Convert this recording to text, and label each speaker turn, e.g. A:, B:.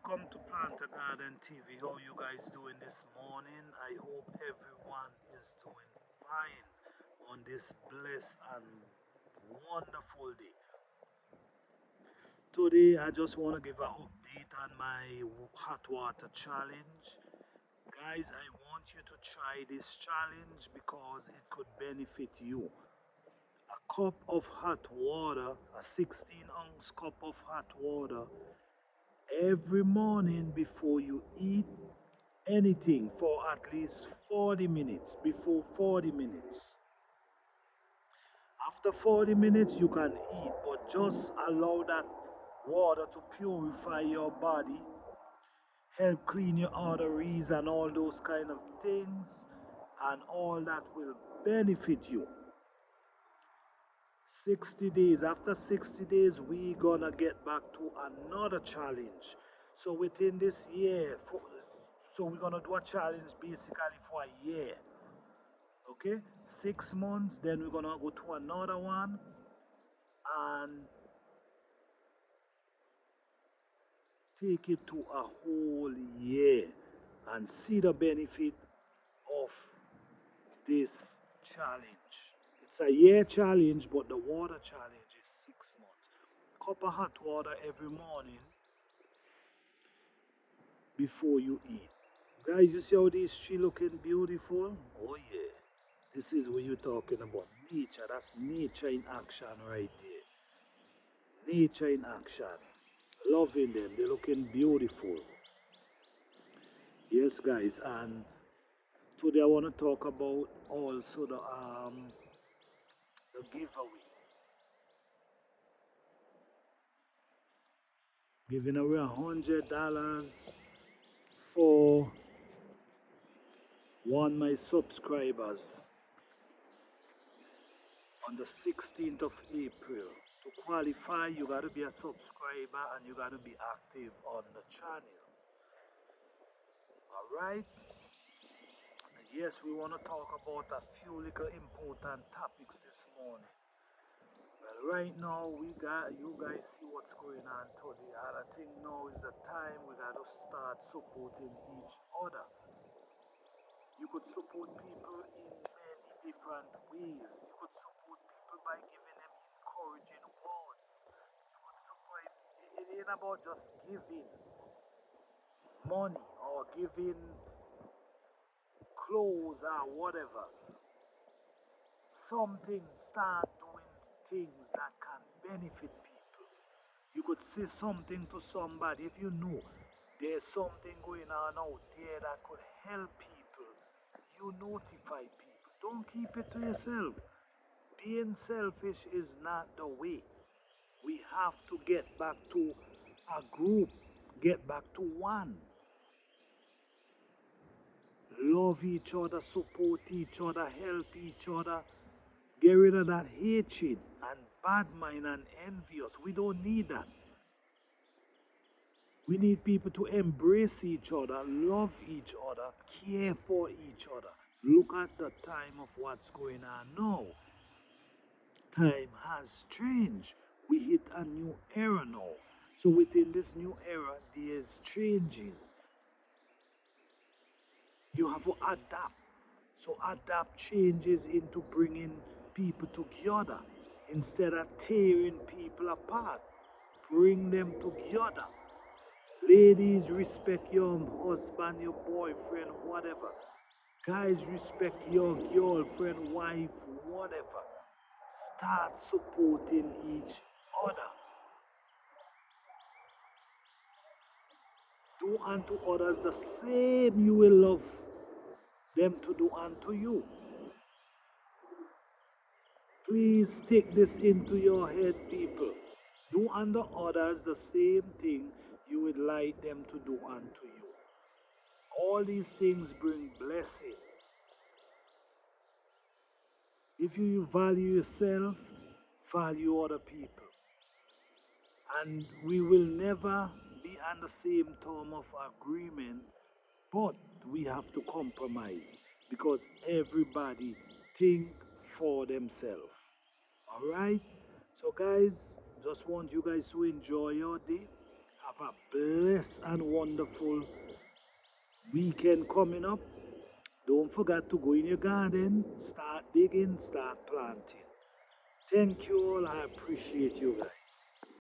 A: Welcome to Planter Garden TV. How you guys doing this morning? I hope everyone is doing fine on this blessed and wonderful day. Today I just want to give an update on my hot water challenge. Guys, I want you to try this challenge because it could benefit you. A cup of hot water, a 16-ounce cup of hot water every morning before you eat anything for at least 40 minutes. Before 40 minutes, after 40 minutes you can eat, but just allow that water to purify your body, help clean your arteries and all those kind of things, and all that will benefit you. 60 days, after 60 days we gonna get back to another challenge. So within this year, so we're gonna do a challenge basically for a year. Okay, 6 months, then we're gonna go to another one and take it to a whole year and see the benefit of this challenge. It's a year challenge, but the water challenge is 6 months. Cup of hot water every morning before you eat. Guys, you see how this tree looking beautiful? Oh yeah. This is what you're talking about. Nature. That's nature in action right there. Nature in action. Loving them. They're looking beautiful. Yes, guys. And today I want to talk about also the giveaway. Giving away $100 for one of my subscribers on the 16th of April. To qualify, you got to be a subscriber and you got to be active on the channel. All right. Yes, we want to talk about a few little important topics this morning. Well, right now we got you guys see what's going on today, and I think now is the time we got to start supporting each other. You could support people in many different ways. You could support people by giving them encouraging words. You could support. It ain't about just giving money or giving clothes or whatever. Something, start doing things that can benefit people. You could say something to somebody if you know there's something going on out there that could help people. You notify people. Don't keep it to yourself. Being selfish is not the way. We have to get back to a group, get back to one. Love each other, support each other, help each other. Get rid of that hatred and bad mind and envious. We don't need that. We need people to embrace each other, love each other, care for each other. Look at the time of what's going on now. Time has changed. We hit a new era now. So within this new era, there's changes. You have to adapt. So adapt changes into bringing people together instead of tearing people apart. Bring them together. Ladies, respect your husband, your boyfriend, whatever. Guys, respect your girlfriend, wife, whatever. Start supporting each other. Do unto others the same you will love them to do unto you. Please take this into your head, people. Do unto others the same thing you would like them to do unto you. All these things bring blessing. If you value yourself, value other people. And we will never be on the same term of agreement, but we have to compromise because everybody think for themselves. All right? So guys, just want you guys to enjoy your day. Have Have a blessed and wonderful weekend coming up. Don't forget to go in your garden, start digging, start planting. Thank you all. I appreciate you guys.